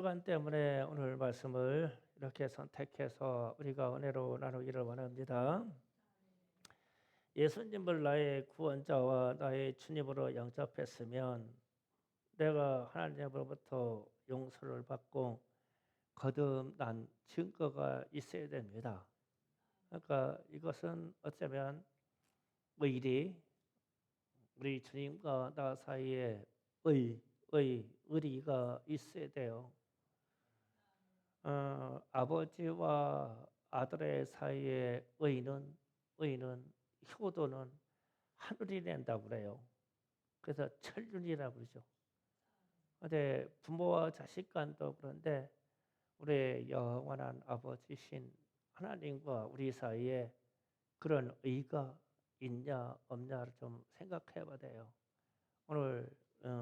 시간 때문에 오늘 말씀을 이렇게 선택해서 우리가 은혜로 나누기를 원합니다. 예수님을 나의 구원자와 나의 주님으로 영접했으면 내가 하나님으로부터 용서를 받고 거듭난 증거가 있어야 됩니다. 그러니까 이것은 어쩌면 의리, 우리 주님과 나 사이에 의리가 있어야 돼요. 아버지와 아들의 사이의 의는 효도는 하늘이 낸다고 그래요. 그래서 천륜이라고 그러죠. 근데 부모와 자식 간도 그런데 우리 영원한 아버지신 하나님과 우리 사이에 그런 의가 있냐 없냐를 좀 생각해 봐야 돼요. 오늘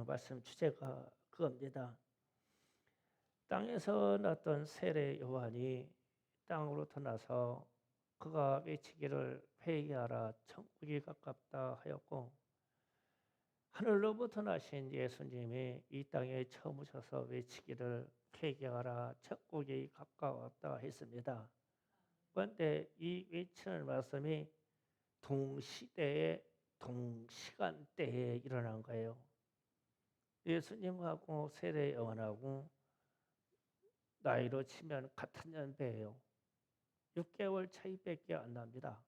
말씀 주제가 그겁니다. 땅에서 났던 세례 요한이 땅으로 떠나서 그가 외치기를 회개하라 천국이 가깝다 하였고, 하늘로부터 나신 예수님이 이 땅에 처음 오셔서 외치기를 회개하라 천국이 가까웠다 했습니다. 그런데 이 외치는 말씀이 동시대에 동시간대에 일어난 거예요. 예수님하고 세례 요한하고 나이로 치면 같은 연배예요. 6개월 차이밖에 안 납니다.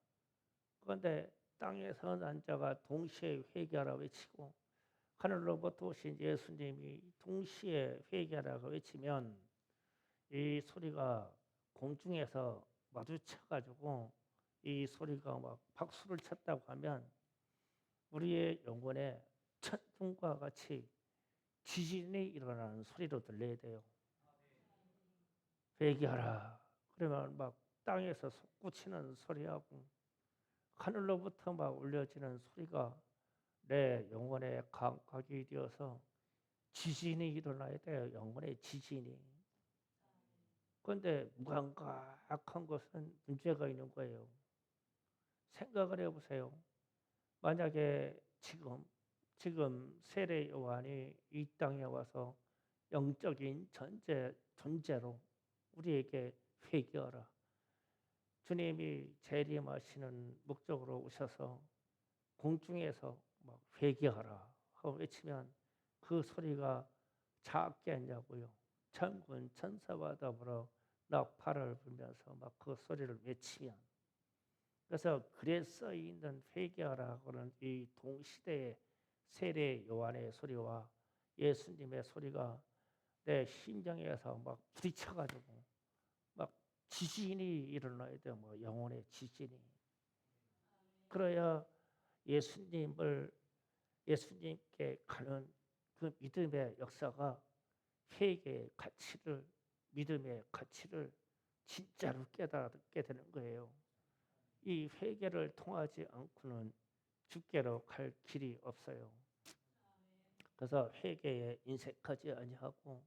그런데 땅에서 난 자가 동시에 회개하라 외치고 하늘로부터 오신 예수님이 동시에 회개하라고 외치면 이 소리가 공중에서 마주쳐가지고 이 소리가 막 박수를 쳤다고 하면 우리의 영혼에 천둥과 같이 지진이 일어나는 소리로 들려야 돼요. 회개하라. 그러면 막 땅에서 솟구치는 소리하고 하늘로부터 막 울려지는 소리가 내 영혼에 감각이 되어서 지진이 일어나야 돼요. 영혼의 지진이. 그런데 무감각한 것은 문제가 있는 거예요. 생각을 해보세요. 만약에 지금 세례 요한이 이 땅에 와서 영적인 존재로 우리에게 회개하라. 주님이 재림하시는 목적으로 오셔서 공중에서 막 회개하라 하고 외치면 그 소리가 작겠냐고요. 천군 천사와 더불어 나팔을 불면서 막 그 소리를 외치면, 그래서 글에 써 있는 회개하라고는 이 동시대의 세례 요한의 소리와 예수님의 소리가 내 심장에서 막 부딪혀가지고 막 지진이 일어나야 돼요. 뭐 영혼의 지진이. 그래야 예수님께 가는 그 믿음의 역사가 회개의 가치를, 믿음의 가치를 진짜로 깨닫게 되는 거예요. 이 회개를 통하지 않고는 주께로 갈 길이 없어요. 그래서 회개에 인색하지 아니하고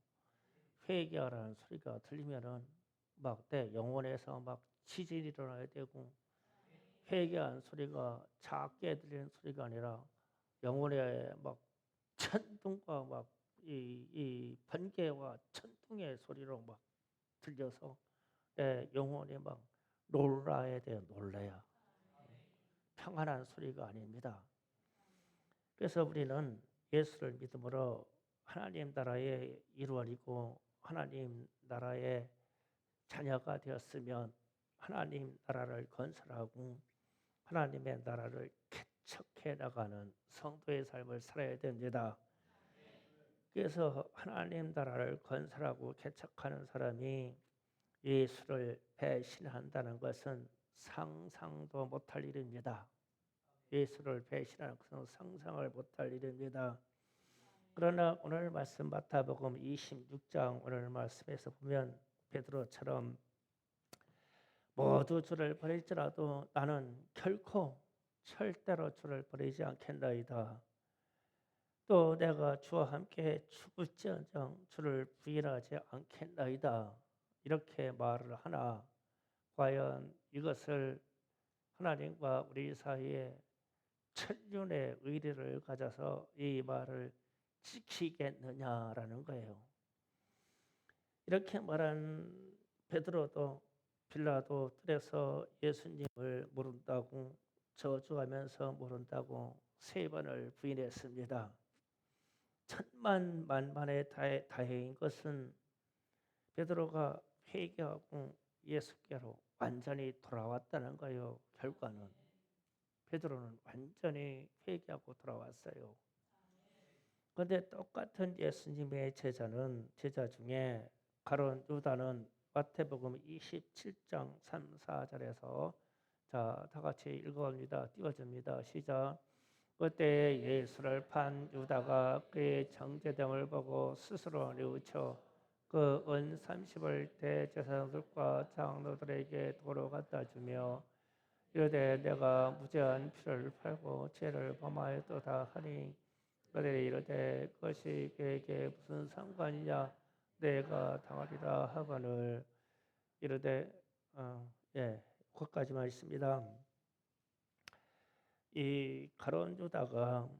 회개하라는 소리가 들리면은 막 내 영혼에서 막 지진이 일어나야 되고, 회개한 소리가 작게 들리는 소리가 아니라 영혼에 막 천둥과 막 이 번개와 천둥의 소리로 막 들려서 내 영혼이 막 놀라야 돼요. 놀라야. 평안한 소리가 아닙니다. 그래서 우리는 예수를 믿음으로 하나님 나라의 일원이고 하나님 나라의 자녀가 되었으면 하나님 나라를 건설하고 하나님의 나라를 개척해 나가는 성도의 삶을 살아야 됩니다. 그래서 하나님 나라를 건설하고 개척하는 사람이 예수를 배신한다는 것은 상상도 못할 일입니다. 예수를 배신하는 것은 상상을 못할 일입니다. 그러나 오늘 말씀 마태복음 26장 오늘 말씀에서 보면 베드로처럼 모두 주를 버릴지라도 나는 결코 절대로 주를 버리지 않겠나이다. 또 내가 주와 함께 죽을지언정 주를 부인하지 않겠나이다. 이렇게 말을 하나, 과연 이것을 하나님과 우리 사이에 천륜의 의리를 가져서 이 말을 지키겠느냐라는 거예요. 이렇게 말한 베드로도 빌라도 뜰에서 예수님을 모른다고 저주하면서 모른다고 3번을 부인했습니다. 천만만만의 다행인 것은 베드로가 회개하고 예수께로 완전히 돌아왔다는 거예요. 결과는 베드로는 완전히 회개하고 돌아왔어요. 그런데 똑같은 예수님의 제자 중에 가룟 유다는 마태복음 27장 3, 4절에서 자, 다 같이 읽어봅니다. 띄워줍니다. 시작. 그때 예수를 판 유다가 그의 정죄됨을 보고 스스로 뉘우쳐 그 은 30을 대제사장들과 장로들에게 도로 갖다 주며 이르되 내가 무죄한 피를 팔고 죄를 범하였도다 하니 그들이 이르되 그것이 그에게 무슨 상관이냐 내가 당하리라 하거늘 이르되 거기까지만 있습니다. 이 가룟 유다가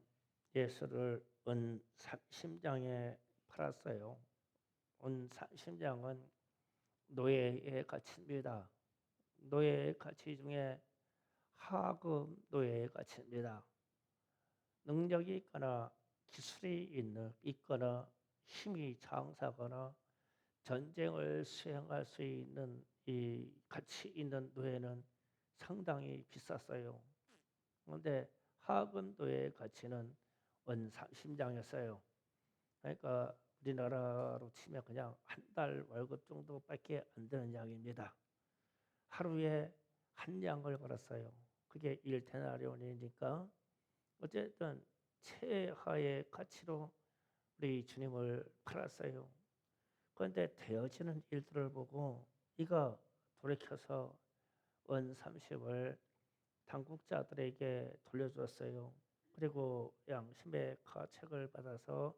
예수를 은 30냥에 팔았어요. 은 30냥은 노예의 가치입니다. 노예의 가치 중에 하급 노예의 가치입니다. 능력이 있거나 기술이 있거나 힘이 장사거나 전쟁을 수행할 수 있는 이 가치 있는 노예는 상당히 비쌌어요. 그런데 하급 노예의 가치는 원 30냥이었어요. 그러니까 우리나라로 치면 그냥 한 달 월급 정도밖에 안 되는 양입니다. 하루에 한 냥을 벌었어요. 그게 1데나리온이니까 어쨌든 최하의 가치로 우리 주님을 팔았어요. 그런데 되어지는 일들을 보고 이가 돌이켜서 원 30을 당국자들에게 돌려주었어요. 그리고 양심의 가책을 받아서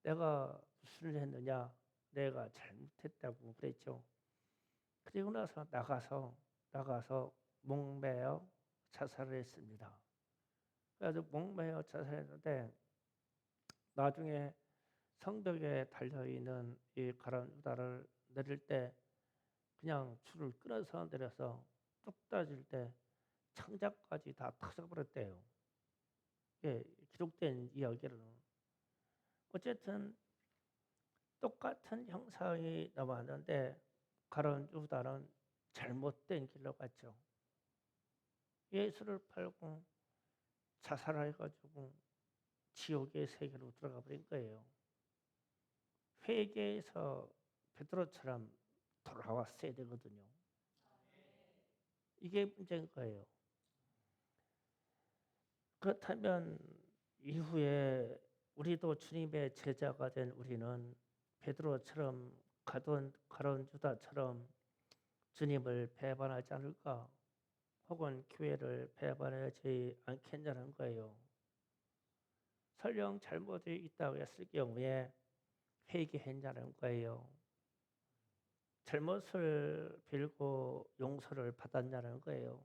내가 무슨 일을 했느냐, 내가 잘못했다고 그랬죠. 그리고 나서 나가서 목매어 자살을 했습니다. 그래서 목매어 자살했는데 나중에 성벽에 달려있는 이 가룟 유다를 내릴 때 그냥 줄을 끊어서 내려서 뚝 떨어질 때 창자까지 다 터져버렸대요. 예, 기록된 이야기로는. 어쨌든 똑같은 형상이 남았는데 가룟 유다는 잘못된 길로 갔죠. 예수를 팔고 자살해가지고 지옥의 세계로 들어가 버린 거예요. 회개에서 베드로처럼 돌아왔어야 되거든요. 이게 문제인 거예요. 그렇다면 이후에 우리도 주님의 제자가 된 우리는 베드로처럼 가룟 유다처럼 주님을 배반하지 않을까? 혹은 교회를 배반하지 않겠냐는 거예요. 설령 잘못이 있다고 했을 경우에 회개했냐는 거예요. 잘못을 빌고 용서를 받았냐는 거예요.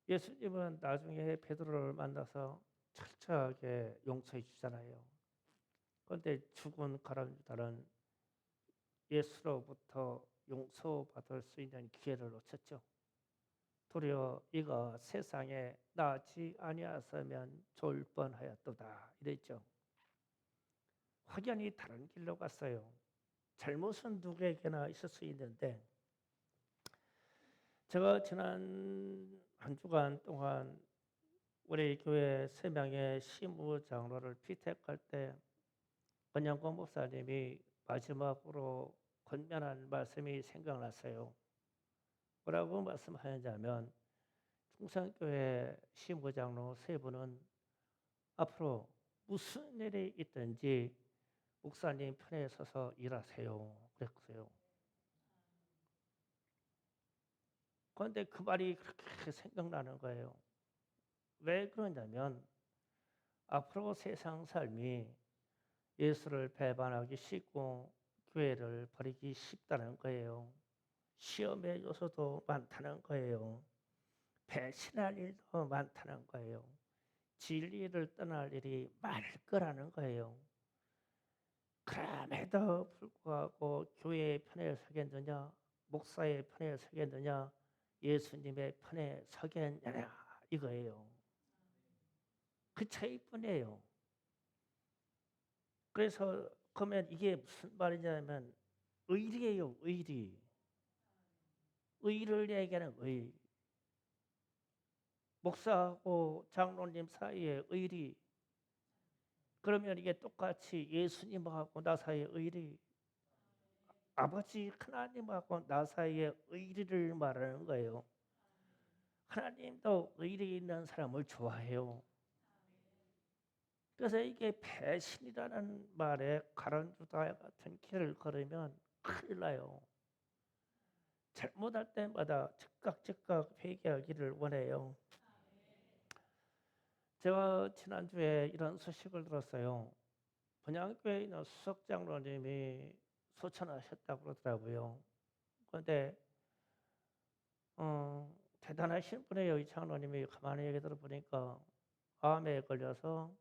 예수님은 나중에 베드로를 만나서 철저하게 용서해 주잖아요. 그런데 죽은 가룟 유다는 예수로부터 용서받을 수 있는 기회를 놓쳤죠. 도리어 이가 세상에 나지 아니하였으면 좋을 뻔하였도다 이랬죠. 확연히 다른 길로 갔어요. 잘못은 누구에게나 있을 수 있는데 제가 지난 한 주간 동안 우리 교회 3명의 시무 장로를 피택할 때 권영권 목사님이 마지막으로 권면한 말씀이 생각났어요. 뭐라고 말씀하였냐면 충성교회 시무장로 3분은 앞으로 무슨 일이 있든지 목사님 편에 서서 일하세요. 그랬어요. 그런데 그 말이 그렇게 생각나는 거예요. 왜 그러냐면 앞으로 세상 삶이 예수를 배반하기 쉽고 교회를 버리기 쉽다는 거예요. 시험의 요소도 많다는 거예요. 배신할 일도 많다는 거예요. 진리를 떠날 일이 많을 거라는 거예요. 그럼에도 불구하고 교회의 편에 서겠느냐, 목사의 편에 서겠느냐, 예수님의 편에 서겠느냐 이거예요. 그 차이뿐이에요. 그래서 그러면 이게 무슨 말이냐면 의리예요. 의리. 의를 얘기하는 의. 목사하고 장로님 사이의 의리. 그러면 이게 똑같이 예수님하고 나 사이의 의리, 아버지 하나님하고 나 사이의 의리를 말하는 거예요. 하나님도 의리 있는 사람을 좋아해요. 그래서 이게 배신이라는 말에 가론주다 같은 길을 걸으면 큰일 나요. 잘못할 때마다 즉각 회개하기를 원해요. 제가 지난주에 이런 소식을 들었어요. 분양교회에 있는 수석장로님이 소천하셨다고 그러더라고요. 그런데 대단하신 분이에요. 이 장로님이 가만히 얘기 들어보니까 암에 걸려서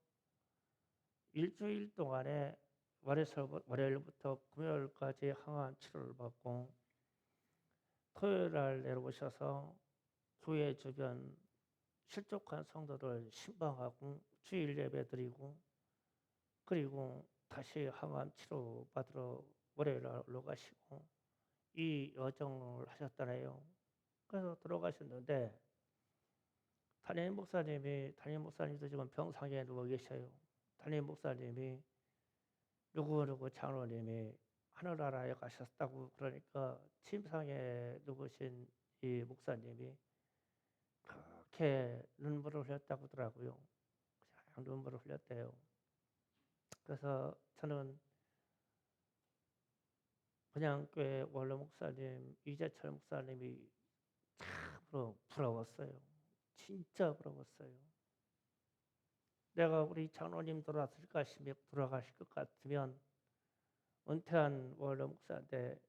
일주일 동안에 월요일부터 금요일까지 항암 치료를 받고 토요일 날 내려오셔서 교회 주변 실족한 성도들 신방하고 주일 예배 드리고 그리고 다시 항암 치료 받으러 월요일 날 올라가시고 이 여정을 하셨다네요. 그래서 들어가셨는데 담임 목사님도 지금 병상에 누워 계셔요. 담임 목사님이 누구 장로님이 하늘나라에 가셨다고 그러니까 침상에 누구신 이 목사님이 그렇게 눈물을 흘렸다고 하더라고요. 그냥 눈물을 흘렸대요. 그래서 저는 분양교회 원로 목사님 이재철 목사님이 참으로 부러웠어요. 진짜 부러웠어요. 내가 우리 장로님 돌아가실 것 같으면 은퇴한 원로 목사인데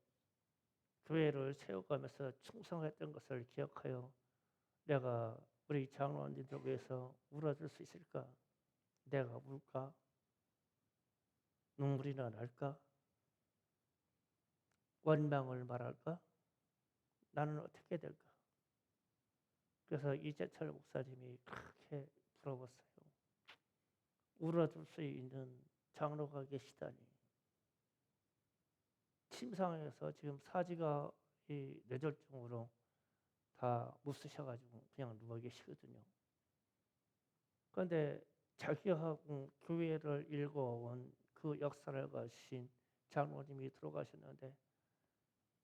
교회를 세워가면서 충성했던 것을 기억하여 내가 우리 장로님들 위해서 울어줄 수 있을까? 내가 울까? 눈물이나 날까? 원망을 말할까? 나는 어떻게 될까? 그래서 이재철 목사님이 그렇게 부러웠어요. 울어줄 수 있는 장로가 계시다니. 침상에서 지금 사지가 이 뇌졸중으로 다 못 쓰셔가지고 그냥 누워 계시거든요. 그런데 자기하고 교회를 읽어온 그 역사를 가신 장로님이 들어가셨는데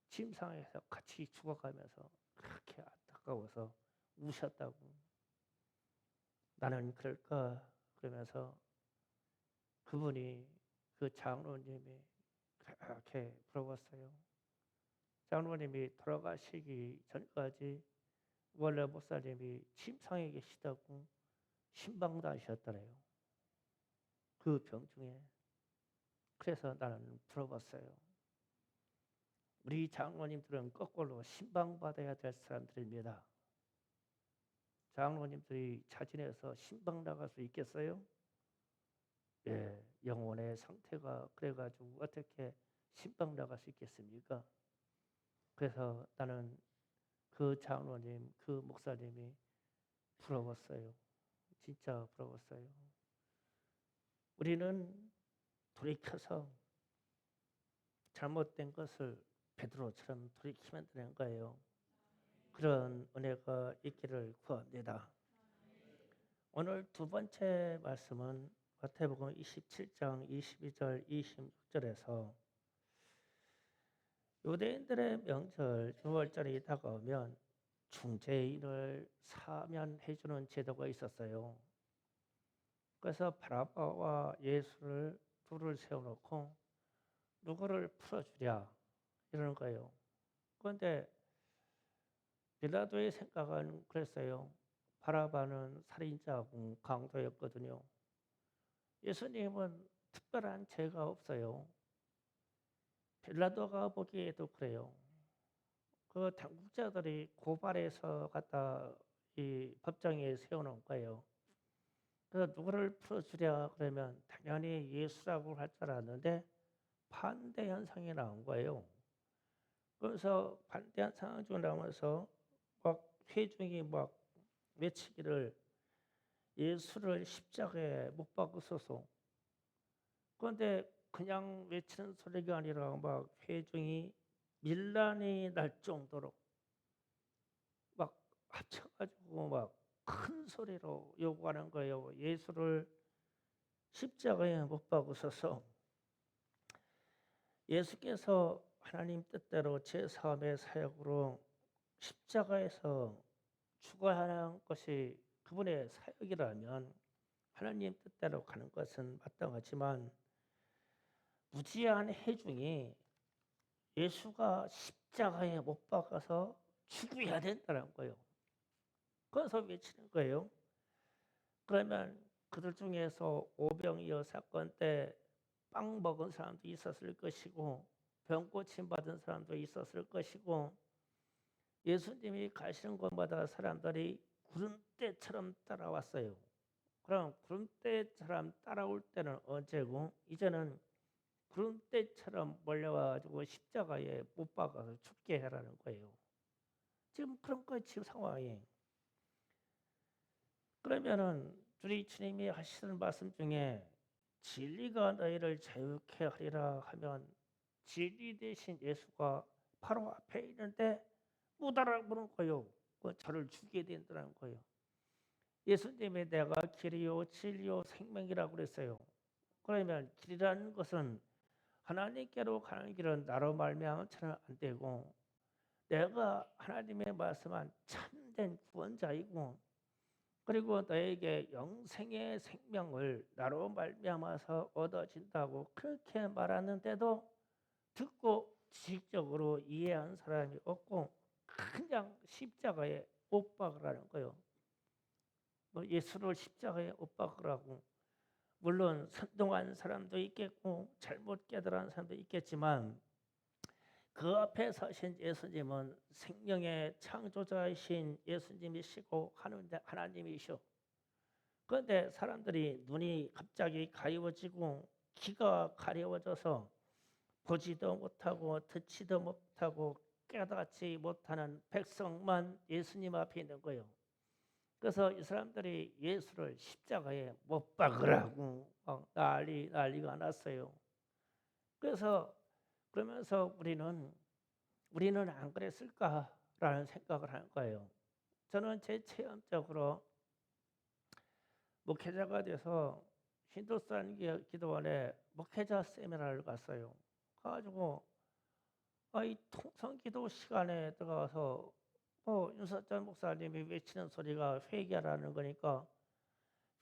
침상에서 같이 죽어가면서 그렇게 안타까워서 우셨다고. 나는 그럴까? 그러면서 그분이 그 장로님이 그렇게 부러웠어요. 장로님이 돌아가시기 전까지 원래 목사님이 침상에 계시다고 신방도 하셨더래요. 그 병 중에. 그래서 나는 부러웠어요. 우리 장로님들은 거꾸로 신방받아야 될 사람들입니다. 장로님들이 자진해서 신방 나갈 수 있겠어요? 예, 영혼의 상태가 그래가지고 어떻게 신방 나갈 수 있겠습니까? 그래서 나는 그 장로님, 그 목사님이 부러웠어요. 진짜 부러웠어요. 우리는 돌이켜서 잘못된 것을 베드로처럼 돌이키면 되는 거예요. 그런 은혜가 있기를 구합니다. 오늘 두 번째 말씀은 마태복음 27장 22절 26절에서 유대인들의 명절 6월절이 다가오면 중재인을 사면해 주는 제도가 있었어요. 그래서 바라바와 예수를 둘을 세워놓고 누구를 풀어주랴 이러는 거예요. 그런데 빌라도의 생각은 그랬어요. 바라바는 살인자고 강도였거든요. 예수님은 특별한 죄가 없어요. 빌라도가 보기에도 그래요. 그 당국자들이 고발해서 갖다 이 법정에 세워놓은 거예요. 그래서 누구를 풀어주랴 그러면 당연히 예수라고 할 줄 알았는데 반대 현상이 나온 거예요. 그래서 반대 현상이 나오면서 막 회중이 막 외치기를 예수를 십자가에 못 박으소서. 그런데 그냥 외치는 소리가 아니라 막 회중이 밀란이 날 정도로 막 합쳐가지고 막 큰 소리로 요구하는 거예요. 예수를 십자가에 못 박으소서. 예수께서 하나님 뜻대로 제3의 사역으로 십자가에서 죽어야 하는 것이 그분의 사역이라면 하나님 뜻대로 가는 것은 마땅하지만 무지한 회중이 예수가 십자가에 못 박아서 죽어야 된다는 거예요. 그래서 외치는 거예요. 그러면 그들 중에서 오병이어 사건 때 빵 먹은 사람도 있었을 것이고 병 고침 받은 사람도 있었을 것이고 예수님이 가시는 곳마다 사람들이 구름대처럼 따라왔어요. 그럼 구름대처럼 따라올 때는 언제고 이제는 구름대처럼 몰려와가지고 십자가에 못 박아서 죽게 해라는 거예요. 지금 그런 거예요. 지금 상황이. 그러면은 우리 주님이 하시는 말씀 중에 진리가 너희를 자유케 하리라 하면 진리 대신 예수가 바로 앞에 있는데 못 알아보는 거예요. 저를 죽이게 된다는 거예요. 예수님이 내가 길이요 진리요 생명이라고 그랬어요. 그러면 길이라는 것은 하나님께로 가는 길은 나로 말미암아서는 안 되고 내가 하나님의 말씀한 참된 구원자이고 그리고 너에게 영생의 생명을 나로 말미암아서 얻어진다고 그렇게 말하는데도 듣고 지식적으로 이해한 사람이 없고 그냥 십자가에 못 박으라는 거예요. 뭐 예수를 십자가에 못 박으라고. 물론 선동한 사람도 있겠고 잘못 깨달은 사람도 있겠지만 그 앞에 서신 예수님은 생명의 창조자이신 예수님이시고 하나님이시오. 그런데 사람들이 눈이 갑자기 가려워지고 귀가 가려워져서 보지도 못하고 듣지도 못하고 깨닫지 못하는 백성만 예수님 앞에 있는 거예요. 그래서 이 사람들이 예수를 십자가에 못 박으라고 난리가 났어요. 그래서 그러면서 우리는 안 그랬을까라는 생각을 하는 거예요. 저는 제 체험적으로 목회자가 돼서 힌두스탄 기도원에 목회자 세미나를 갔어요. 가가지고 이 통성기도 시간에 들어가서 윤석열 목사님이 외치는 소리가 회개라는 거니까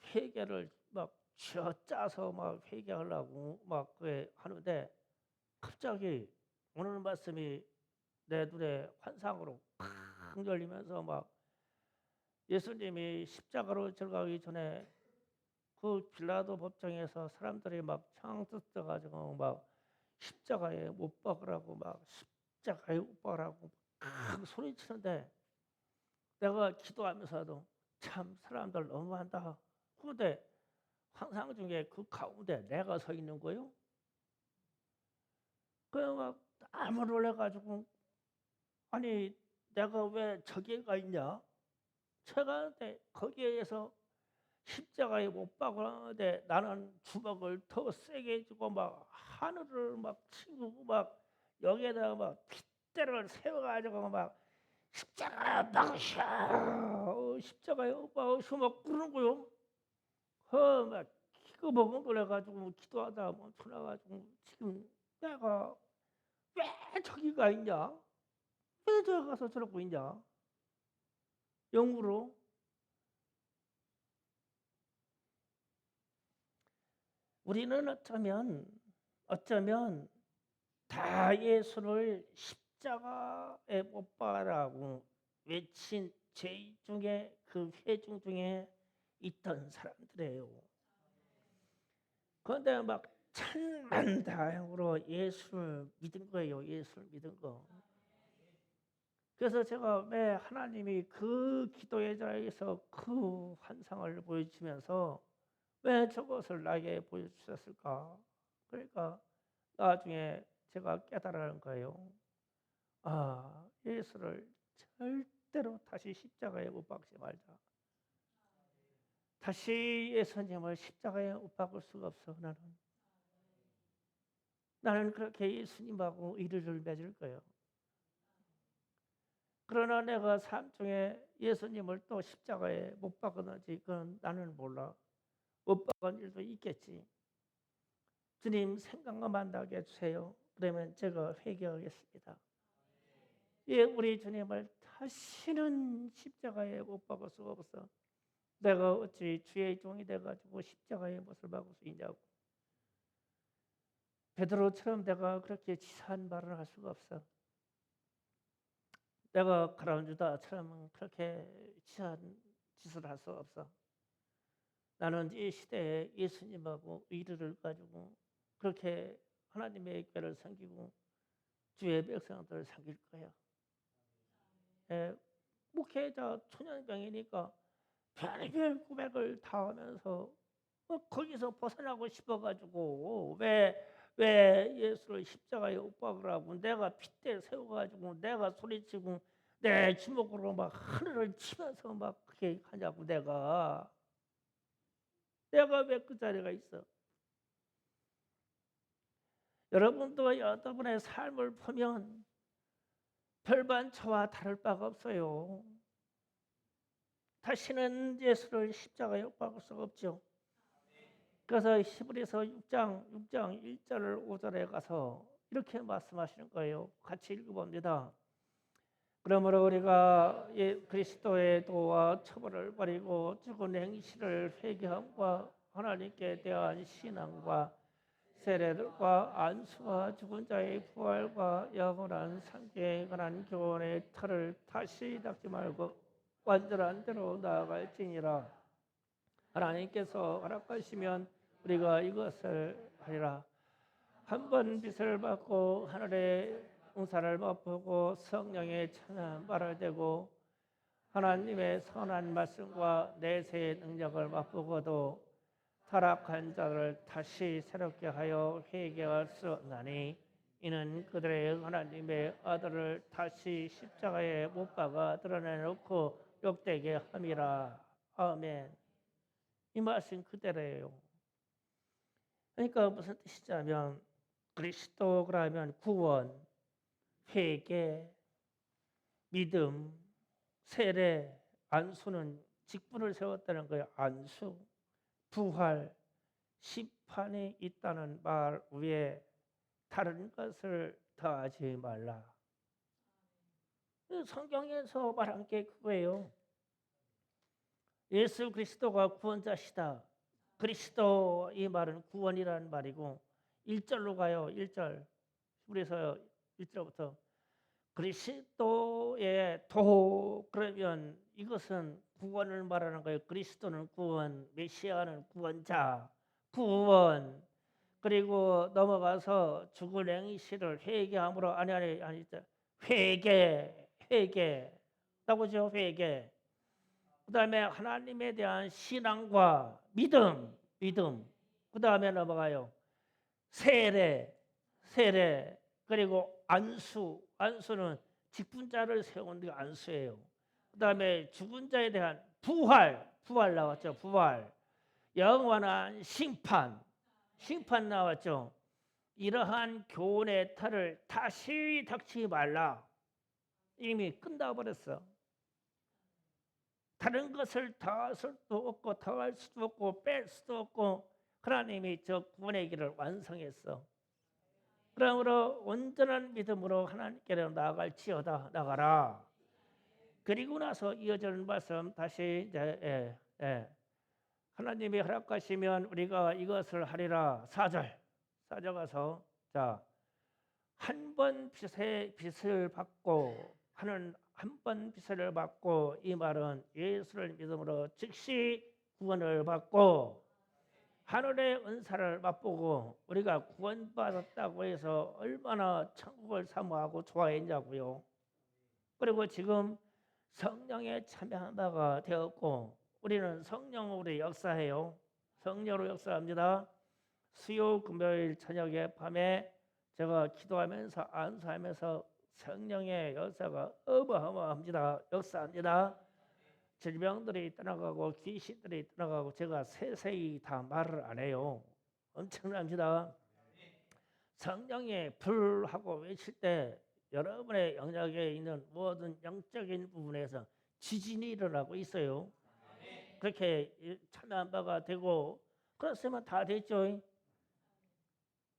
회개를 막 쥐어짜서 막 회개하려고 막 그래 하는데 갑자기 오늘 말씀이 내 눈에 환상으로 팍 열리면서 막 예수님이 십자가로 들어가기 전에 그 빌라도 법정에서 사람들이 막 창 뜯어가지고 막 십자가에 못 박으라고 막 십자가에 못 박으라고 막 소리치는데 내가 기도하면서도 참 사람들 너무한다. 그런데 환상 중에 그 가운데 내가 서 있는 거요. 그냥 막 너무 놀래가지고 아니 내가 왜 저기가 있냐? 제가 거기에서 십자가에 못 박았는데 나는 주먹을 더 세게 쥐고 막 하늘을 막 치고 막 여기에다가 막 핏대를 세워가지고 막 십자가 박으셔 십자가에 박으셔 막 그러는 거요. 막 기거먹은 놀래가지고 기도하다 멈춰나가지고 지금 내가 왜 저기가 있냐? 왜 저기 가서 저러고 있냐? 영으로 우리는 어쩌면 다 예수를 십자가에 못 박으라고 외친 죄 중에 그 회중 중에 있던 사람들이에요. 그런데 막 천만다행으로 예수를 믿은 거예요. 예수를 믿은 거. 그래서 제가 왜 하나님이 그 기도의 자리에서 그 환상을 보여주면서 왜 저것을 나에게 보여주셨을까? 그러니까 나중에 제가 깨달은 거예요. 아, 예수를 절대로 다시 십자가에 못 박지 말자. 다시 예수님을 십자가에 못 박을 수가 없어. 나는 그렇게 예수님하고 의리를 맺을 거예요. 그러나 내가 삶 중에 예수님을 또 십자가에 못 박았는지 그건 나는 몰라. 못 박은 일도 있겠지. 주님 생각만 나게 해주세요. 그러면 제가 회개하겠습니다. 예, 우리 주님을 다시는 십자가에 못 박을 수가 없어. 내가 어찌 주의 종이 돼가지고 십자가에 못을 박을 수 있냐고. 베드로처럼 내가 그렇게 치사한 말을 할 수가 없어. 내가 가룟 유다처럼 그렇게 치사한 짓을 할 수 없어. 나는 이 시대에 예수님하고 의리를 가지고 그렇게 하나님의 교회를 섬기고 주의 백성들을 섬길 거야. 예, 목회자 초년병이니까 별별 고백을 다 하면서 거기서 벗어나고 싶어가지고 왜 예수를 십자가에 못 박으라고 내가 핏대 세워가지고 내가 소리치고 내 주먹으로 막 하늘을 치면서 막 그렇게 하냐고 내가 왜 그 자리가 있어? 여러분도 여러분의 삶을 보면 별반 저와 다를 바가 없어요. 다시는 예수를 십자가에 못 박을 수가 없죠. 그래서 히브리서 6장 1절 5절에 가서 이렇게 말씀하시는 거예요. 같이 읽어봅니다. 그러므로 우리가 그리스도의 도와 처벌을 버리고 죽은 행실을 회개함과 하나님께 대한 신앙과 세례들과 안수와 죽은 자의 부활과 영원한 상계에 관한 교훈의 틀을 다시 닦지 말고 완전한 대로 나아갈지니라. 하나님께서 허락하시면 우리가 이것을 하리라. 한 번 빛을 받고 하늘의 응사를 맛보고 성령의 찬양 말하되고 하나님의 선한 말씀과 내세의 능력을 맛보고도 타락한 자를 다시 새롭게 하여 회개할 수 없나니 이는 그들의 하나님의 아들을 다시 십자가에 못 박아 드러내놓고 욕되게 함이라. 아멘. 이 말씀 그대로예요. 그러니까 무슨 뜻이냐면 그리스도라면 구원, 회개, 믿음, 세례, 안수는 직분을 세웠다는 거예요. 안수, 부활, 심판이 있다는 말 위에 다른 것을 더하지 말라. 성경에서 말한 게 그거예요. 예수 그리스도가 구원자시다. 그리스도 이 말은 구원이라는 말이고 1절로 가요. 1절. 그래서 1절부터 그리스도의 도 그러면 이것은 구원을 말하는 거예요. 그리스도는 구원, 메시아는 구원자, 구원. 그리고 넘어가서 죽은 행실을 회개함으로 아니 회개 나오죠. 회개. 그다음에 하나님에 대한 신앙과 믿음. 그다음에 넘어가요. 세례. 그리고 안수는 직분자를 세우는 게 안수예요. 그다음에 죽은 자에 대한 부활 나왔죠. 부활. 영원한 심판 나왔죠. 이러한 교훈의 틀을 다시 닥치지 말라. 이미 끝나버렸어. 다른 것을 더할 수도 없고 더할 수도 없고 뺄 수도 없고 하나님이 저 구원의 길을 완성했어. 그러므로 온전한 믿음으로 하나님께로 나아갈지어다. 나가라. 그리고 나서 이어지는 말씀 다시 이제 하나님이 허락하시면 우리가 이것을 하리라. 4절 가서 자, 한 번 빚을 받고 하는 한 번 빚을 받고 이 말은 예수를 믿음으로 즉시 구원을 받고 하늘의 은사를 맛보고 우리가 구원받았다고 해서 얼마나 천국을 사모하고 좋아했냐고요. 그리고 지금 성령에 참여한 바가 되었고 우리는 성령으로 역사해요. 성령으로 역사합니다. 수요 금요일 저녁에 밤에 제가 기도하면서 안수하면서 성령의 역사가 어마어마합니다. 역사합니다. 질병들이 떠나가고 귀신들이 떠나가고 제가 세세히 다 말을 안 해요. 엄청납니다. 성령의 불하고 외칠 때 여러분의 영역에 있는 모든 영적인 부분에서 지진이 일어나고 있어요. 그렇게 참여한 바가 되고 그렇으면 다 됐죠.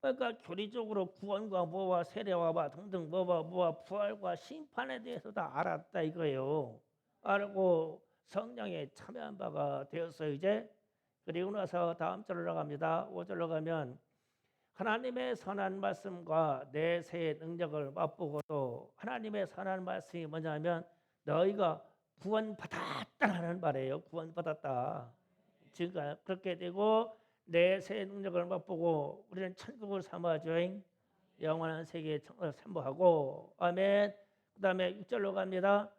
그러니까 교리적으로 구원과 뭐와 세례와 등등 뭐와 부활과 심판에 대해서 다 알았다 이거예요. 알고 성령에 참여한 바가 되었어요. 이제 그리고 나서 다음 절로 나갑니다. 5절로 가면 하나님의 선한 말씀과 내세의 능력을 맛보고도 하나님의 선한 말씀이 뭐냐면 너희가 구원받았다는 말이에요. 구원받았다. 지금 그렇게 되고 내세의 능력을 맛보고 우리는 천국을 삼아줘. 영원한 세계의 천국을 삼보하고 아멘. 그 다음에 6절로 갑니다.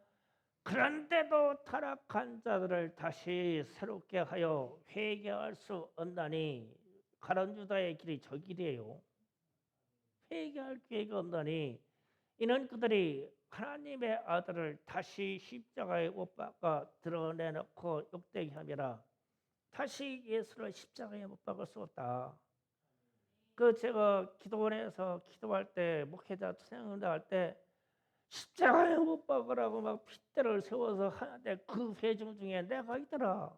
그런데도 타락한 자들을 다시 새롭게 하여 회개할 수 없나니 가론 유다의 길이 저 길이에요. 회개할 기회가 없나니 이는 그들이 하나님의 아들을 다시 십자가에 못 박아 드러내놓고 욕되게 함이라. 다시 예수를 십자가에 못 박을 수 없다. 그 제가 기도원에서 기도할 때 목회자 투쟁운동할 때 십자가에 못 박으라고 막 핏대를 세워서 하는데 그 회중 중에 내가 있더라.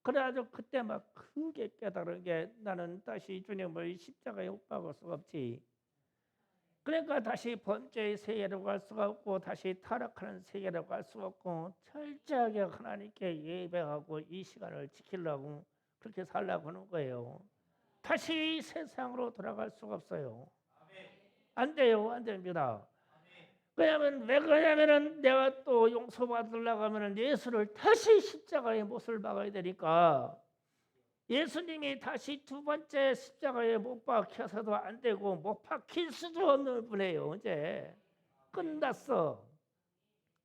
그래가지고 그때 막 크게 깨달은 게 나는 다시 주님을 십자가에 못 박을 수가 없지. 그러니까 다시 번제의 세계로 갈 수가 없고 다시 타락하는 세계로 갈 수가 없고 철저하게 하나님께 예배하고 이 시간을 지키려고 그렇게 살려고 하는 거예요. 다시 세상으로 돌아갈 수가 없어요. 안 돼요. 안 됩니다. 왜냐하면 왜 그러냐면은 내가 또 용서받으려고 하면은 예수를 다시 십자가에 못을 박아야 되니까 예수님이 다시 두 번째 십자가에 못 박혀서도 안 되고 못 박힐 수도 없는 분이에요. 이제 끝났어.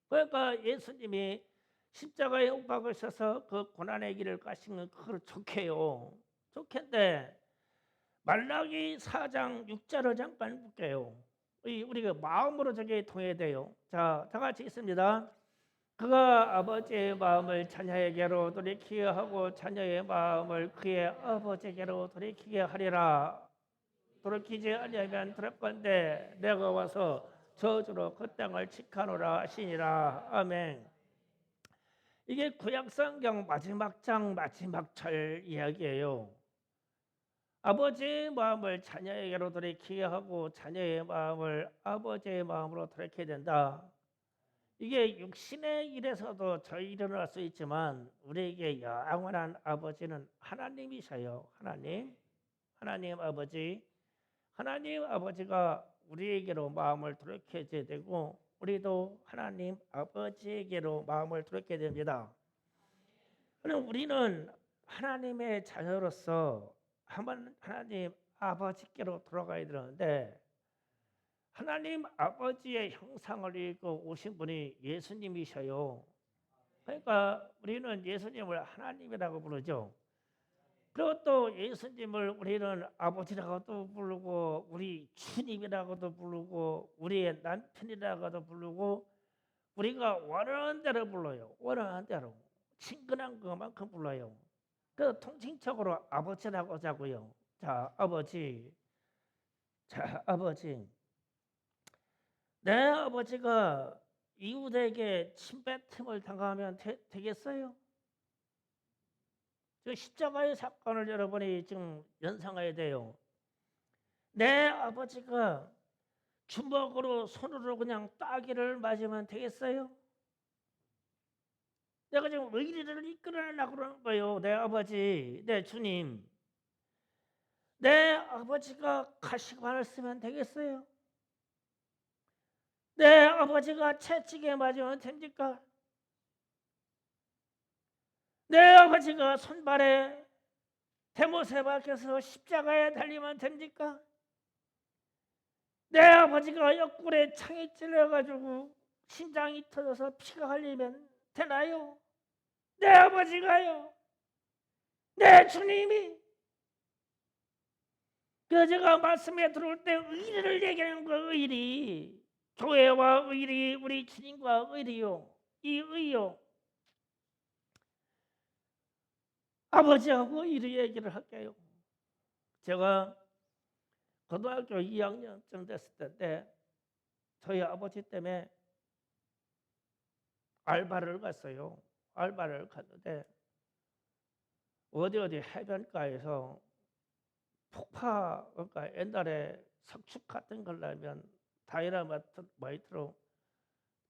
그러니까 예수님이 십자가에 못 박으셔서 그 고난의 길을 가신 건 그걸 좋게요. 좋겠는데 말라기 4장 6절을 잠깐 볼게요. 우리가 마음으로 저게 통해야 돼요. 자, 다 같이 있습니다. 그가 아버지의 마음을 자녀에게로 돌이키게 하고 자녀의 마음을 그의 아버지에게로 돌이키게 하리라. 돌이키지 아니하면 들을 건데 내가 와서 저주로 그 땅을 직하노라 하시니라. 아멘. 이게 구약성경 마지막 장 마지막 절 이야기예요. 아버지의 마음을 자녀에게로 돌이키게 하고 자녀의 마음을 아버지의 마음으로 돌이키게 된다. 이게 육신의 일에서도 저희 일어날 수 있지만 우리에게 영원한 아버지는 하나님이셔요. 하나님 아버지. 하나님 아버지가 우리에게로 마음을 돌이켜야 되고 우리도 하나님 아버지에게로 마음을 돌이켜야 됩니다. 그럼 우리는 하나님의 자녀로서 하나님 아버지께로 돌아가야 되는데 하나님 아버지의 형상을 입고 오신 분이 예수님이셔요. 그러니까 우리는 예수님을 하나님이라고 부르죠. 그리고 또 예수님을 우리는 아버지라고도 부르고 우리 주님이라고도 부르고 우리의 남편이라고도 부르고 우리가 원하는 대로 불러요. 원하는 대로 친근한 것만큼 불러요. 그 통칭적으로 아버지라고 하자고요. 자, 아버지. 자, 아버지. 내 아버지가 이웃에게 침뱉음을 당하면 되겠어요? 그 십자가의 사건을 여러분이 지금 연상해야 돼요. 내 아버지가 주먹으로 손으로 그냥 따기를 맞으면 되겠어요? 내가 지금 의리를 이끌어내려고 그러는 거예요. 내 아버지, 내 주님. 내 아버지가 가시관을 쓰면 되겠어요? 내 아버지가 채찍에 맞으면 됩니까? 내 아버지가 손발에 대못에 박혀서 십자가에 달리면 됩니까? 내 아버지가 옆구리에 창이 찔려가지고 심장이 터져서 피가 흘리면 되나요? 내 아버지가요. 내 주님이 그래서 제가 말씀에 들어올 때 의리를 얘기하는 거예요. 의리. 교회와 의리, 우리 주님과 의리요. 이 의요. 아버지하고 의리 얘기를 할게요. 제가 고등학교 2학년쯤 됐을 때 저희 아버지 때문에 알바를 갔어요. 알바를 갔는데 어디 해변가에서 폭파, 그러니까 옛날에 석축 같은 걸 나면 다이너마이트로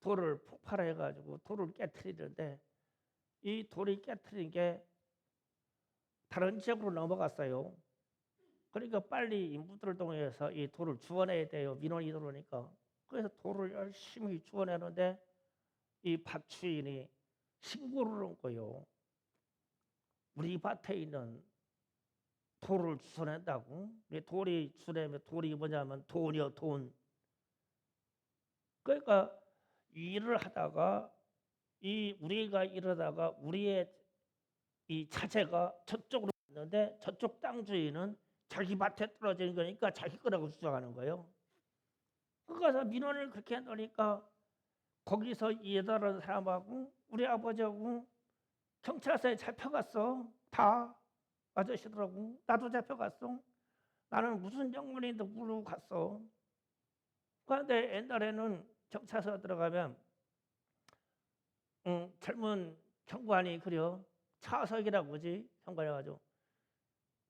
돌을 폭발해가지고 돌을 깨트리는데 이 돌이 깨트린 게 다른 지역으로 넘어갔어요. 그러니까 빨리 인부들을 동원해서 이 돌을 주워내야 돼요. 민원이 들어오니까. 그래서 돌을 열심히 주워내는데 이 밭 주인이 신고를 한 거예요. 우리 밭에 있는 돌을 주워낸다고? 돌이 주워내면 돌이 뭐냐면 돈이요, 돈. 그러니까 일을 하다가 우리가 이러다가 우리의 이 차체가 저쪽으로 갔는데 저쪽 땅 주인은 자기 밭에 떨어지는 거니까 자기 거라고 주장하는 거예요. 그래서 민원을 그렇게 하니까 거기서 일하는 사람하고 우리 아버지하고 경찰서에 잡혀갔어. 다 아저씨들하고. 나도 잡혀갔어. 나는 무슨 영문인도 모르고 갔어. 그런데 옛날에는 경찰서 들어가면 젊은 경관이 그려 차석이라고 그러지. 경관이 가지고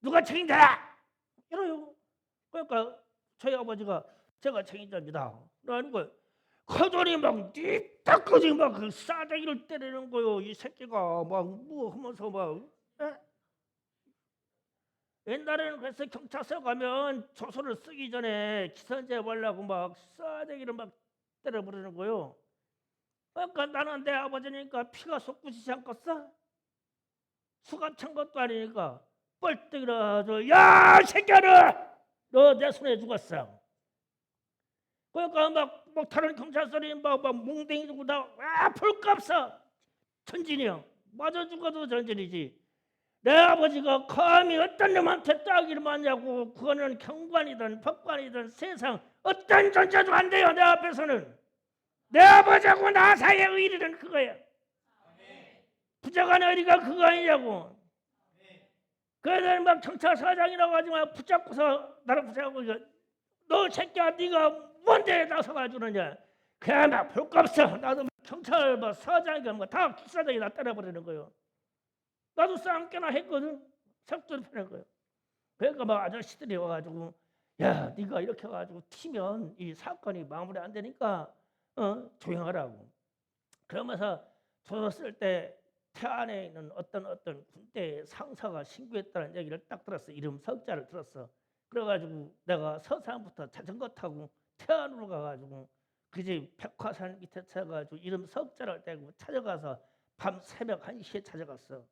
누가 책임져라 이래요. 그러니까 저희 아버지가 제가 책임자입니다 라는 거예요. 그러더니 막 뒤따까지 막 그 싸대기를 때리는 거요. 이 새끼가 막 뭐 하면서 막. 에? 옛날에는 그래서 경찰서 가면 조서를 쓰기 전에 기선제 하려고 막 싸대기를 막 때려버리는 거요. 그러니까 나는 내 아버지니까 피가 솟구치지 않겠어? 수갑 찬 것도 아니니까 뻘떡이라서 야 새끼야 너 내 손에 죽었어. 그러니까 막 다른 경찰서리 막 몽댕이 들고 나 풀값어 전진이요. 맞아 죽어도 전진이지. 내 아버지가 감히 어떤 놈한테 따기를 맞냐고. 그거는 경관이든 법관이든 세상 어떤 존재도 안 돼요. 내 앞에서는 내 아버지하고 나 사이의 의리는 그거야. 부자간 의리가 그거 아니냐고. 그래서 막 경찰서장이라고 하지 마 붙잡고서 나를 붙잡고 너 새끼야 네가 뭔데 나서가지고 그러냐. 그냥 막 볼 거 없어. 나도 경찰 뭐 서장이가 다 기사장이 나 때려버리는 거예요. 나도 쌍깨나 했거든. 색도를 펴는 거예요. 그러니까 막 아저씨들이 와가지고 야 네가 이렇게 해가지고 튀면 이 사건이 마무리 안 되니까 조용하라고. 그러면서 조서 쓸 때 태안에 있는 어떤 군대 상사가 신고했다는 얘기를 딱 들었어. 이름 석자를 들었어. 그래가지고 내가 서산부터 자전거 타고 태안으로 가가지고 그 집 백화산 밑에 찾아가지고 이름 석자를 떼고 찾아가서 밤 새벽 1시에 찾아갔어.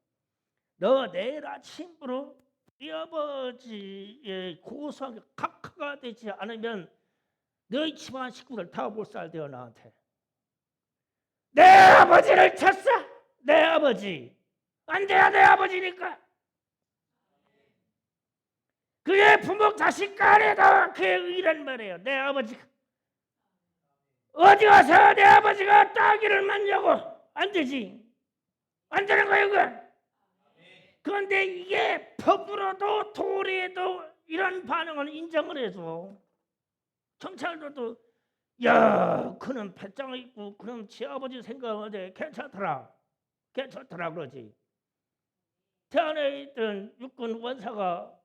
너 내일 아침으로 네 아버지의 고소하게 각하가 되지 않으면 너희 집안 식구들 다 몰살되어 나한테. 내 아버지를 쳤어. 내 아버지. 안 돼야 내 아버지니까. 그게 부모 자식 간에도 그게 의란 말이에요. 내 아버지가. 어디 가서 내 아버지가 따기를 맞냐고. 안 되지. 안 되는 거예요 그건. 그런데 이게 법으로도 도리에도 이런 반응을 인정을 해줘. 경찰들도 야 그는 배짱이 있고 그럼 지 아버지 생각하는데 괜찮더라 그러지. 태안에 있던 육군 원사가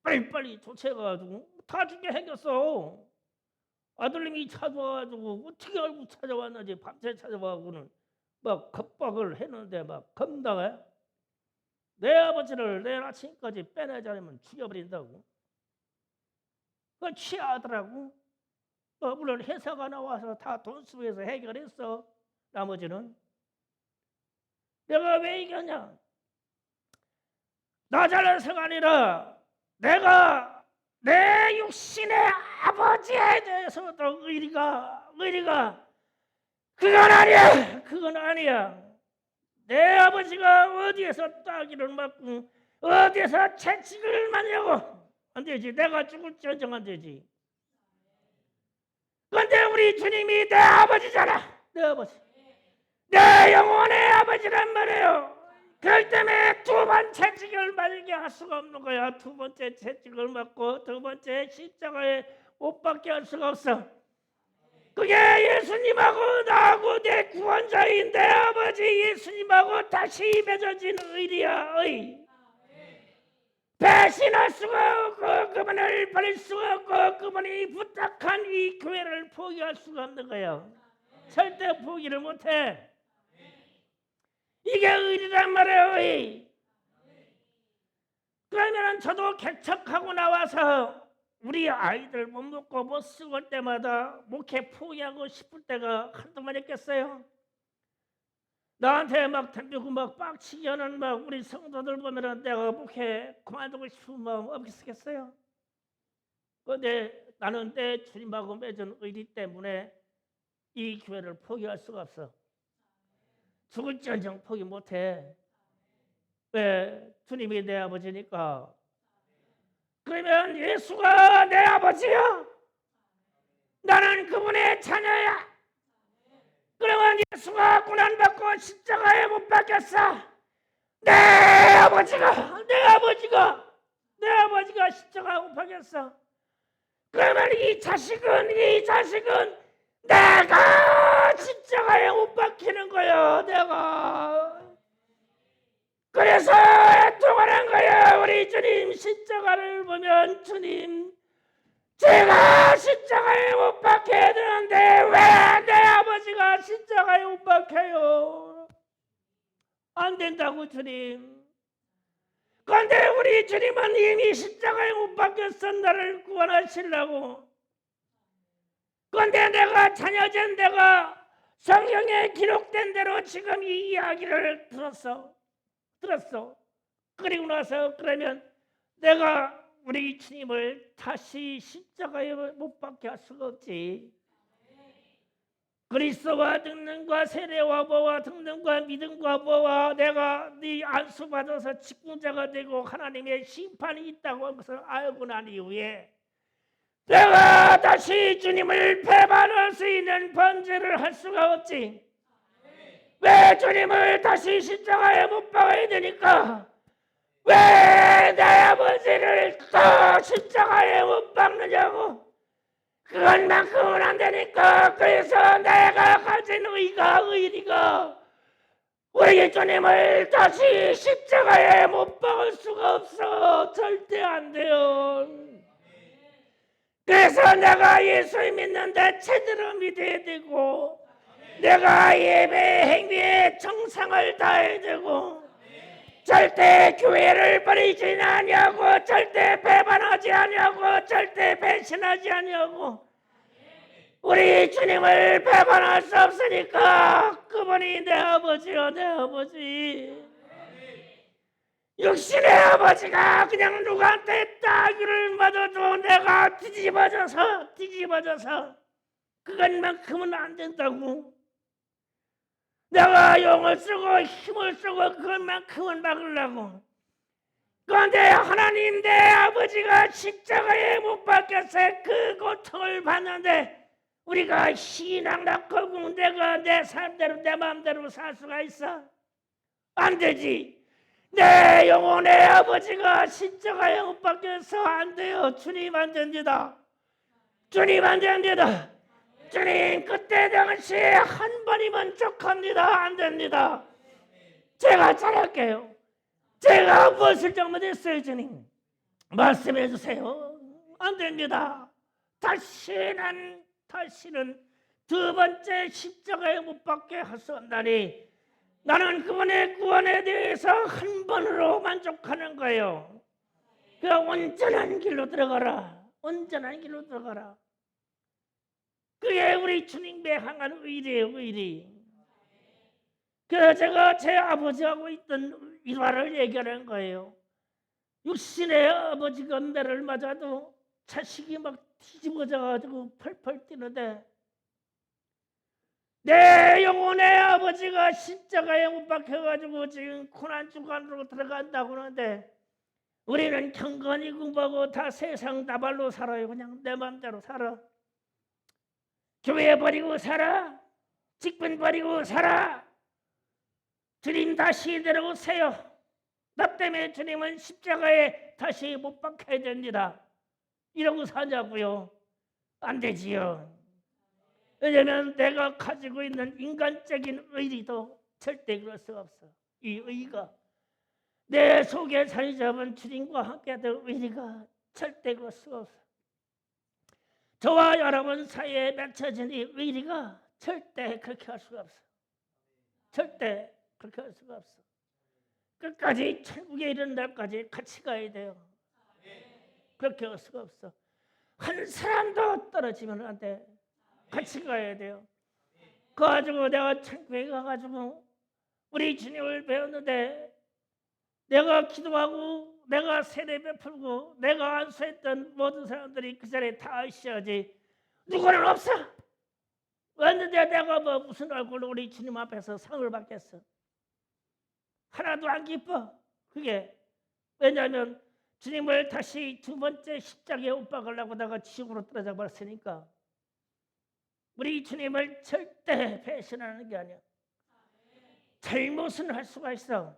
빨리빨리 조치해가지고 다 죽게 생겼어. 아들님이 찾아와가지고 어떻게 알고 찾아왔는지 밤새 찾아와가고는 막 겁박을 했는데 막 겁나게 내 아버지를 내일 아침까지 빼내지 않으면 죽여버린다고. 그 취하더라고. 물론 회사가 나와서 다 돈수에서 해결했어. 나머지는. 내가 왜 이겼냐? 나 잘나서가 아니라 내가 내 육신의 아버지에 대해서도 의리가 그건 아니야. 내 아버지가 어디에서 따기를 맞고 어디에서 채찍을 맞냐고. 안 되지. 내가 죽을지언정 안 되지. 그런데 우리 주님이 내 아버지잖아. 내 아버지. 내 영혼의 아버지란 말이에요. 그럴 때문에 두 번 채찍을 맞게 할 수가 없는 거야. 두 번째 채찍을 맞고 두 번째 십자가에 못 박게 할 수가 없어. 그게 예수님하고 나하고 내 구원자인 내 아버지 예수님하고 다시 맺어진 의리야. 의. 배신할 수가 없고 그분을 버릴 수가 없고 그분이 부탁한 이 교회를 포기할 수가 없는 거예요. 절대 포기를 못해. 이게 의리란 말이에요. 의. 그러면 저도 개척하고 나와서 우리 아이들 못 먹고 못 쓰고 할 때마다 목회 포기하고 싶을 때가 한두 번 있겠어요? 나한테 막 덤비고 막 빡치게 하는 막 우리 성도들 보면은 내가 목회 그만두고 싶은 마음 없겠어요? 그런데 나는 내 주님하고 맺은 의리 때문에 이 교회를 포기할 수가 없어. 죽을지언정 포기 못해. 왜? 주님이 내 아버지니까. 그러면 예수가 내 아버지야. 나는 그분의 자녀야. 그러면 예수가 고난받고 십자가에 못 박혔어. 내 아버지가 십자가에 못 박혔어. 그러면 이 자식은 내가 십자가에 못 박히는 거야. 내가. 그래서 애통하는 거야. 우리 주님 십자가를 보면 주님 제가 십자가에 못 박혀야 되는데 왜 내 아버지가 십자가에 못 박혀요? 안 된다고 주님. 그런데 우리 주님은 이미 십자가에 못 박혀서 나를 구원하시려고. 그런데 내가 자녀된 내가 성경에 기록된 대로 지금 이 이야기를 들었어. 그리고 나서 그러면 내가 우리 주님을 다시 십자가에 못 박게 할 수가 없지. 그리스도와 등능과 세례와 보와 등능과 믿음과 보와 내가 네 안수 받아서 직분자가 되고 하나님의 심판이 있다고 하는 것을 알고 난 이후에 내가 다시 주님을 배반할 수 있는 번제를 할 수가 없지. 왜 주님을 다시 십자가에 못 박아야 되니까? 왜 내 아버지를 또 십자가에 못 박느냐고? 그것만큼은 안 되니까. 그래서 내가 가진 의리가 우리 주님을 다시 십자가에 못 박을 수가 없어. 절대 안 돼요. 그래서 내가 예수 믿는데 제대로 믿어야 되고 내가 예배 행위에 정성을 다해야 되고 절대 교회를 버리지 아니하고 절대 배반하지 아니하고 절대 배신하지 아니하고 우리 주님을 배반할 수 없으니까 그분이 내 아버지요. 내 아버지. 육신의 아버지가 그냥 누구한테 따귀를 맞아도 내가 뒤집어져서 그것만큼은 안 된다고. 내가 용을 쓰고 힘을 쓰고 그것만큼은 막으려고. 그런데 하나님 내 아버지가 십자가에 못 박혀서 그 고통을 받는데 우리가 희낙낙하고 내가 내 삶대로 내 마음대로 살 수가 있어? 안 되지. 내 영혼의 아버지가 십자가에 못 박혀서 안 돼요. 주님 안 됩니다. 주님 안 됩니다. 주님 그때 당시에 한 번이면 족합니다. 안 됩니다. 제가 잘할게요. 제가 무엇을 잘못했어요? 주님 말씀해 주세요. 안 됩니다. 다시는 두 번째 십자가에 못 박게 하셨나니 나는 그분의 구원에 대해서 한 번으로 만족하는 거예요. 그 온전한 길로 들어가라. 온전한 길로 들어가라. 그게 우리 주님께 향한 의리예요. 의리. 그래서 제가 제 아버지하고 있던 일화를 얘기하는 거예요. 육신의 아버지가 매를 맞아도 자식이 막 뒤집어져가지고 펄펄 뛰는데 내 영혼의 아버지가 십자가에 못 박혀가지고 지금 고난주간으로 들어간다고 하는데 우리는 경건히 공부하고 다 세상 나발로 살아요. 그냥 내 마음대로 살아. 교회 버리고 살아. 직분 버리고 살아. 주님 다시 내려오세요. 나 때문에 주님은 십자가에 다시 못 박혀야 됩니다. 이러고 사냐고요? 안 되지요. 왜냐하면 내가 가지고 있는 인간적인 의리도 절대 그럴 수가 없어. 이 의가 내 속에 자리 잡은 주님과 함께 될 의리가 절대 그럴 수가 없어. 저와 여러분 사이에 맺혀진 이 의리가 절대 그렇게 할 수가 없어. 절대 그렇게 할 수가 없어. 끝까지 천국에 이르는 날까지 같이 가야 돼요. 그렇게 할 수가 없어. 한 사람도 떨어지면 안 돼. 같이 가야 돼요. 그거 가지고 내가 천국에 가가지고 우리 주님을 배웠는데 내가 기도하고 내가 세례 베풀고 내가 안수했던 모든 사람들이 그 자리에 다 있어야지. 누구는 없어. 왔는데 내가 뭐 무슨 얼굴로 우리 주님 앞에서 상을 받겠어. 하나도 안 기뻐. 그게 왜냐하면 주님을 다시 두 번째 십자가에 못 박으려고 내가 지옥으로 떨어져 버렸으니까. 우리 주님을 절대 배신하는 게 아니야. 잘못은 할 수가 있어.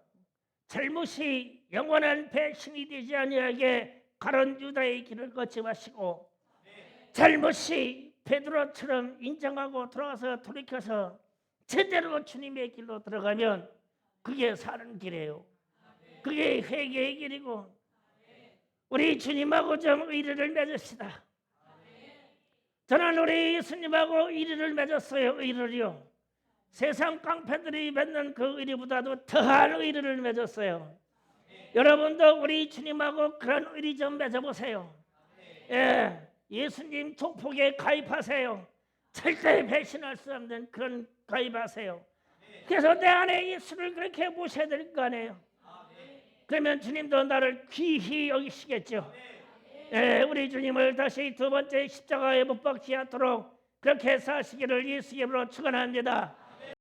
잘못이 영원한 배신이 되지 아니하게 가론 유다의 길을 걷지 마시고 잘못이 베드로처럼 인정하고 돌아와서 돌이켜서 제대로 주님의 길로 들어가면 그게 사는 길이에요. 그게 회개의 길이고 우리 주님하고 좀 의리를 맺읍시다. 저는 우리 예수님하고 의리를 맺었어요. 의리를요. 세상 깡패들이 맺는 그 의리보다도 더한 의리를 맺었어요. 여러분도 우리 주님하고 그런 의리 좀 맺어보세요. 예수님 족복에 가입하세요. 절대 배신할 수 없는 그런 가입하세요. 그래서 내 안에 예수를 그렇게 모셔야 될 거 아니에요. 그러면 주님도 나를 귀히 여기시겠죠. 우리 주님을 다시 두 번째 십자가에 못 박지 않도록 그렇게 사시기를 예수 이름으로 축원합니다.